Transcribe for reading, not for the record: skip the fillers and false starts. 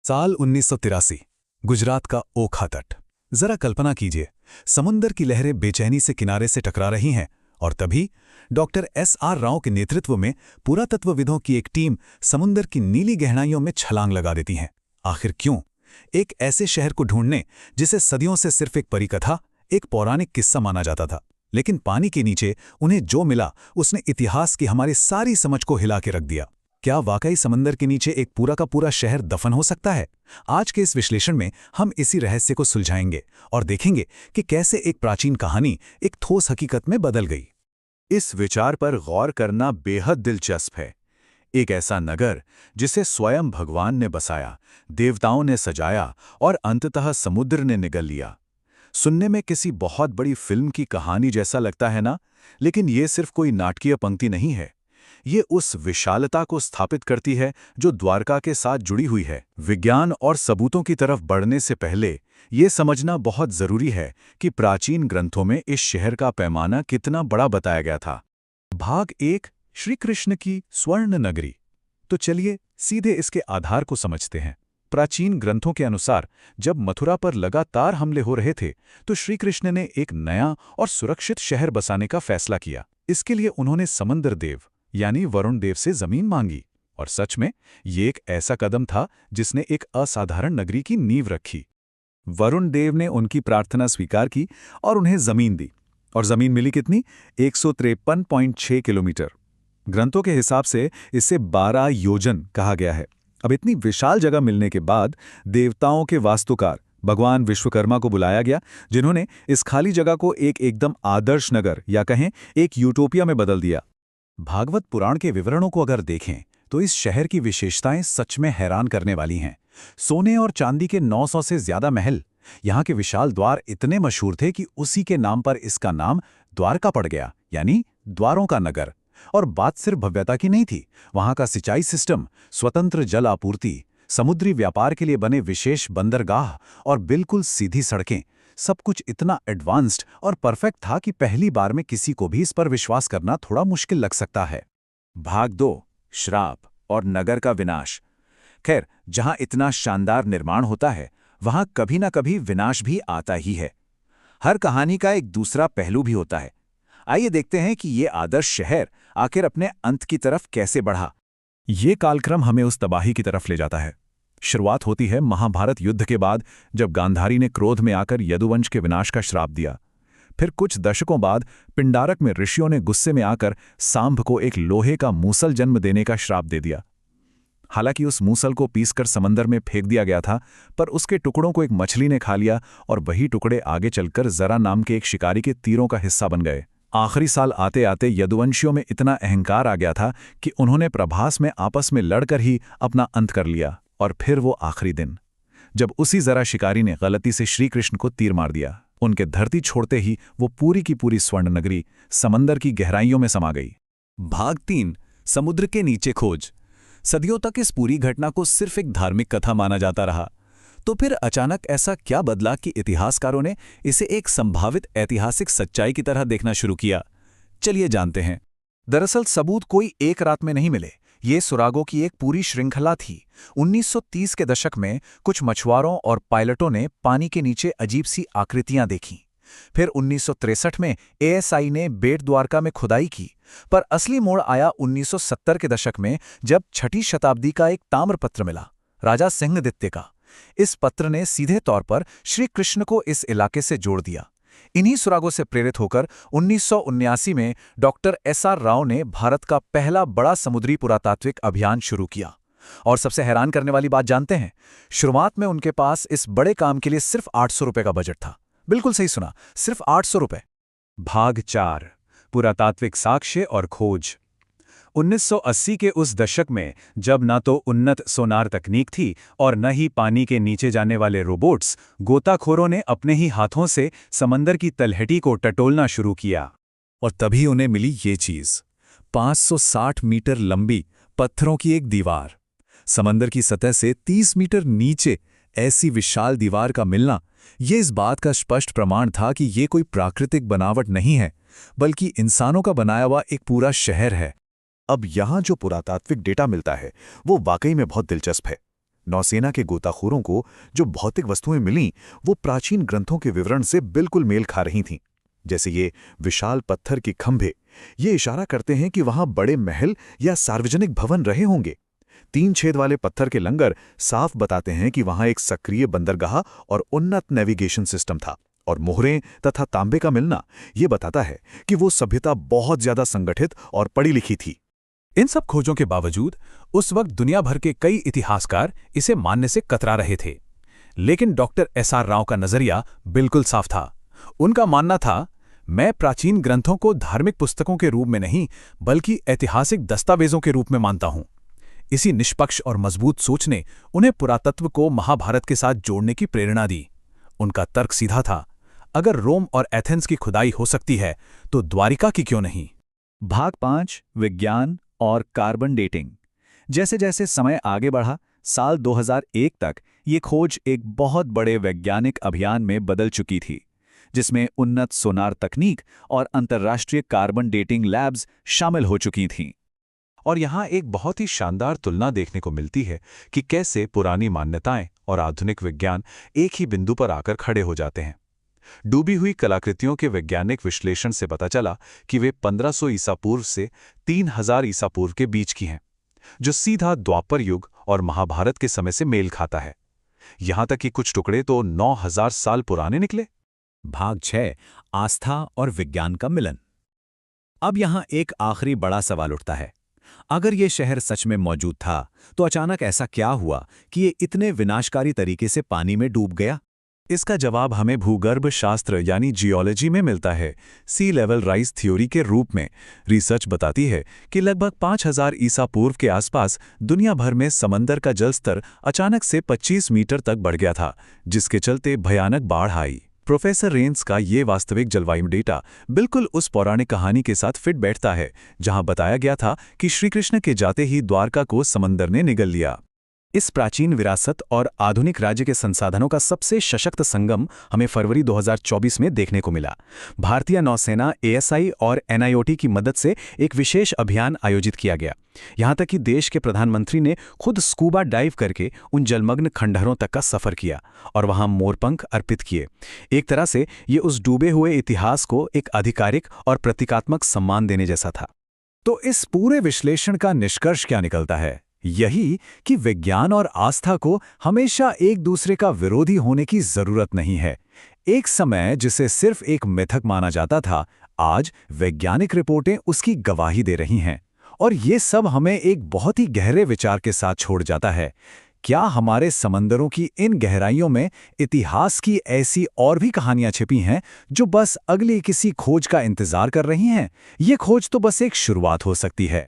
साल 1983। गुजरात का ओखा तट। जरा कल्पना कीजिए, समुंदर की लहरें बेचैनी से किनारे से टकरा रही हैं और तभी डॉक्टर एस.आर. राव के नेतृत्व में पुरातत्वविदों की एक टीम समुंदर की नीली गहराइयों में छलांग लगा देती हैं। आखिर क्यों? एक ऐसे शहर को ढूंढने जिसे सदियों से सिर्फ एक परिकथा, एक पौराणिक किस्सा माना जाता था। लेकिन पानी के नीचे उन्हें जो मिला उसने इतिहास की हमारी सारी समझ को हिला के रख दिया। क्या वाकई समंदर के नीचे एक पूरा का पूरा शहर दफन हो सकता है? आज के इस विश्लेषण में हम इसी रहस्य को सुलझाएंगे और देखेंगे कि कैसे एक प्राचीन कहानी एक ठोस हकीकत में बदल गई। इस विचार पर गौर करना बेहद दिलचस्प है। एक ऐसा नगर जिसे स्वयं भगवान ने बसाया, देवताओं ने सजाया और अंततः समुद्र ने निगल लिया। सुनने में किसी बहुत बड़ी फिल्म की कहानी जैसा लगता है ना? लेकिन ये सिर्फ कोई नाटकीय पंक्ति नहीं है। ये उस विशालता को स्थापित करती है जो द्वारका के साथ जुड़ी हुई है। विज्ञान और सबूतों की तरफ बढ़ने से पहले ये समझना बहुत जरूरी है कि प्राचीन ग्रंथों में इस शहर का पैमाना कितना बड़ा बताया गया था। भाग 1, श्री कृष्ण की स्वर्ण नगरी। तो चलिए सीधे इसके आधार को समझते हैं। प्राचीन ग्रंथों के अनुसार जब मथुरा पर लगातार हमले हो रहे थे तो श्री कृष्ण ने एक नया और सुरक्षित शहर बसाने का फैसला किया। इसके लिए उन्होंने समंदर देव यानी वरुण देव से जमीन मांगी। और सच में ये एक ऐसा कदम था जिसने एक असाधारण नगरी की नींव रखी। वरुण देव ने उनकी प्रार्थना स्वीकार की और उन्हें जमीन दी। और जमीन मिली कितनी? 153.6 किलोमीटर। ग्रंथों के हिसाब से इसे 12 योजन कहा गया है। अब इतनी विशाल जगह मिलने के बाद देवताओं के वास्तुकार भगवान विश्वकर्मा को बुलाया गया, जिन्होंने इस खाली जगह को एक एकदम आदर्श नगर या कहें एक यूटोपिया में बदल दिया। भागवत पुराण के विवरणों को अगर देखें तो इस शहर की विशेषताएं सच में हैरान करने वाली हैं। सोने और चांदी के 900 से ज्यादा महल, यहाँ के विशाल द्वार इतने मशहूर थे कि उसी के नाम पर इसका नाम द्वारका पड़ गया, यानी द्वारों का नगर। और बात सिर्फ भव्यता की नहीं थी, वहाँ का सिंचाई सिस्टम, स्वतंत्र जल आपूर्ति, समुद्री व्यापार के लिए बने विशेष बंदरगाह और बिल्कुल सीधी सड़कें, सब कुछ इतना एडवांस्ड और परफेक्ट था कि पहली बार में किसी को भी इस पर विश्वास करना थोड़ा मुश्किल लग सकता है। भाग 2, श्राप और नगर का विनाश। खैर, जहां इतना शानदार निर्माण होता है वहां कभी ना कभी विनाश भी आता ही है। हर कहानी का एक दूसरा पहलू भी होता है। आइए देखते हैं कि ये आदर्श शहर आखिर अपने अंत की तरफ कैसे बढ़ा। ये कालक्रम हमें उस तबाही की तरफ ले जाता है। शुरुआत होती है महाभारत युद्ध के बाद, जब गांधारी ने क्रोध में आकर यदुवंश के विनाश का श्राप दिया। फिर कुछ दशकों बाद पिंडारक में ऋषियों ने गुस्से में आकर सांभ को एक लोहे का मूसल जन्म देने का श्राप दे दिया। हालांकि उस मूसल को पीसकर समंदर में फेंक दिया गया था, पर उसके टुकड़ों को एक मछली ने खा लिया और वही टुकड़े आगे चलकर जरा नाम के एक शिकारी के तीरों का हिस्सा बन गए। आखिरी साल आते आते यदुवंशियों में इतना अहंकार आ गया था कि उन्होंने प्रभास में आपस में लड़कर ही अपना अंत कर लिया। और फिर वो आखिरी दिन, जब उसी जरा शिकारी ने गलती से श्री कृष्ण को तीर मार दिया, उनके धरती छोड़ते ही वो पूरी की पूरी स्वर्ण नगरी समंदर की गहराइयों में समा गई। भाग 3, समुद्र के नीचे खोज। सदियों तक इस पूरी घटना को सिर्फ एक धार्मिक कथा माना जाता रहा। तो फिर अचानक ऐसा क्या बदला कि इतिहासकारों ने इसे एक संभावित ऐतिहासिक सच्चाई की तरह देखना शुरू किया? चलिए जानते हैं। दरअसल सबूत कोई एक रात में नहीं मिले। ये सुरागों की एक पूरी श्रृंखला थी। 1930 के दशक में कुछ मछुआरों और पायलटों ने पानी के नीचे अजीब सी आकृतियां देखीं। फिर 1963 में एएसआई ने बेट द्वारका में खुदाई की। पर असली मोड़ आया 1970 के दशक में, जब 6वीं शताब्दी का एक ताम्रपत्र मिला, राजा सिंहदित्य का। इस पत्र ने सीधे तौर पर श्री कृष्ण को इस इलाके से जोड़ दिया। इन्हीं सुरागों से प्रेरित होकर 1979 में डॉक्टर एस.आर. राव ने भारत का पहला बड़ा समुद्री पुरातात्विक अभियान शुरू किया। और सबसे हैरान करने वाली बात जानते हैं? शुरुआत में उनके पास इस बड़े काम के लिए सिर्फ 800 रुपए का बजट था। बिल्कुल सही सुना, सिर्फ 800 रुपए। भाग 4, पुरातात्विक साक्ष्य और खोज। 1980 के उस दशक में, जब न तो उन्नत सोनार तकनीक थी और न ही पानी के नीचे जाने वाले रोबोट्स, गोताखोरों ने अपने ही हाथों से समंदर की तलहटी को टटोलना शुरू किया। और तभी उन्हें मिली ये चीज, 560 मीटर लंबी पत्थरों की एक दीवार। समंदर की सतह से 30 मीटर नीचे ऐसी विशाल दीवार का मिलना, ये इस बात का स्पष्ट प्रमाण था कि ये कोई प्राकृतिक बनावट नहीं है, बल्कि इंसानों का बनाया हुआ एक पूरा शहर है। अब यहाँ जो पुरातात्विक डेटा मिलता है वो वाकई में बहुत दिलचस्प है। नौसेना के गोताखोरों को जो भौतिक वस्तुएं मिलीं, वो प्राचीन ग्रंथों के विवरण से बिल्कुल मेल खा रही थीं। जैसे ये विशाल पत्थर के खंभे, ये इशारा करते हैं कि वहां बड़े महल या सार्वजनिक भवन रहे होंगे। 3 छेद वाले पत्थर के लंगर साफ बताते हैं कि वहां एक सक्रिय बंदरगाह और उन्नत नेविगेशन सिस्टम था। और मोहरें तथा तांबे का मिलना ये बताता है कि वो सभ्यता बहुत ज्यादा संगठित और पढ़ी लिखी थी। इन सब खोजों के बावजूद उस वक्त दुनिया भर के कई इतिहासकार इसे मानने से कतरा रहे थे। लेकिन डॉक्टर एसआर राव का नजरिया बिल्कुल साफ था। उनका मानना था, मैं प्राचीन ग्रंथों को धार्मिक पुस्तकों के रूप में नहीं बल्कि ऐतिहासिक दस्तावेजों के रूप में मानता हूं। इसी निष्पक्ष और मजबूत सोच ने उन्हें पुरातत्व को महाभारत के साथ जोड़ने की प्रेरणा दी। उनका तर्क सीधा था, अगर रोम और एथेंस की खुदाई हो सकती है तो द्वारिका की क्यों नहीं। भाग 5 विज्ञान और कार्बन डेटिंग। जैसे जैसे समय आगे बढ़ा, साल 2001 तक ये खोज एक बहुत बड़े वैज्ञानिक अभियान में बदल चुकी थी, जिसमें उन्नत सोनार तकनीक और अंतर्राष्ट्रीय कार्बन डेटिंग लैब्स शामिल हो चुकी थीं। और यहाँ एक बहुत ही शानदार तुलना देखने को मिलती है कि कैसे पुरानी मान्यताएं और आधुनिक विज्ञान एक ही बिंदु पर आकर खड़े हो जाते हैं। डूबी हुई कलाकृतियों के वैज्ञानिक विश्लेषण से पता चला कि वे 1500 ईसा पूर्व से 3000 ईसा पूर्व के बीच की हैं, जो सीधा द्वापर युग और महाभारत के समय से मेल खाता है। यहां तक कि कुछ टुकड़े तो 9000 साल पुराने निकले। भाग 6 आस्था और विज्ञान का मिलन। अब यहां एक आखिरी बड़ा सवाल उठता है, अगर ये शहर सच में मौजूद था तो अचानक ऐसा क्या हुआ कि ये इतने विनाशकारी तरीके से पानी में डूब गया? इसका जवाब हमें भूगर्भ शास्त्र यानी जियोलॉजी में मिलता है, सी लेवल राइज थ्योरी के रूप में। रिसर्च बताती है कि लगभग 5000 ईसा पूर्व के आसपास दुनिया भर में समंदर का जलस्तर अचानक से 25 मीटर तक बढ़ गया था, जिसके चलते भयानक बाढ़ आई। प्रोफेसर रेंस का ये वास्तविक जलवायु डेटा बिल्कुल उस पौराणिक कहानी के साथ फिट बैठता है, जहां बताया गया था कि श्रीकृष्ण के जाते ही द्वारका को समंदर ने निगल लिया। इस प्राचीन विरासत और आधुनिक राज्य के संसाधनों का सबसे सशक्त संगम हमें फरवरी 2024 में देखने को मिला। भारतीय नौसेना, एएसआई और एनआईओटी की मदद से एक विशेष अभियान आयोजित किया गया। यहां तक कि देश के प्रधानमंत्री ने खुद स्कूबा डाइव करके उन जलमग्न खंडहरों तक का सफर किया और वहां मोरपंख अर्पित किए। एक तरह से ये उस डूबे हुए इतिहास को एक आधिकारिक और प्रतीकात्मक सम्मान देने जैसा था। तो इस पूरे विश्लेषण का निष्कर्ष क्या निकलता है? यही कि विज्ञान और आस्था को हमेशा एक दूसरे का विरोधी होने की जरूरत नहीं है। एक समय जिसे सिर्फ एक मिथक माना जाता था, आज वैज्ञानिक रिपोर्टें उसकी गवाही दे रही हैं। और ये सब हमें एक बहुत ही गहरे विचार के साथ छोड़ जाता है। क्या हमारे समंदरों की इन गहराइयों में इतिहास की ऐसी और भी कहानियां छिपी हैं जो बस अगली किसी खोज का इंतजार कर रही हैं? ये खोज तो बस एक शुरुआत हो सकती है।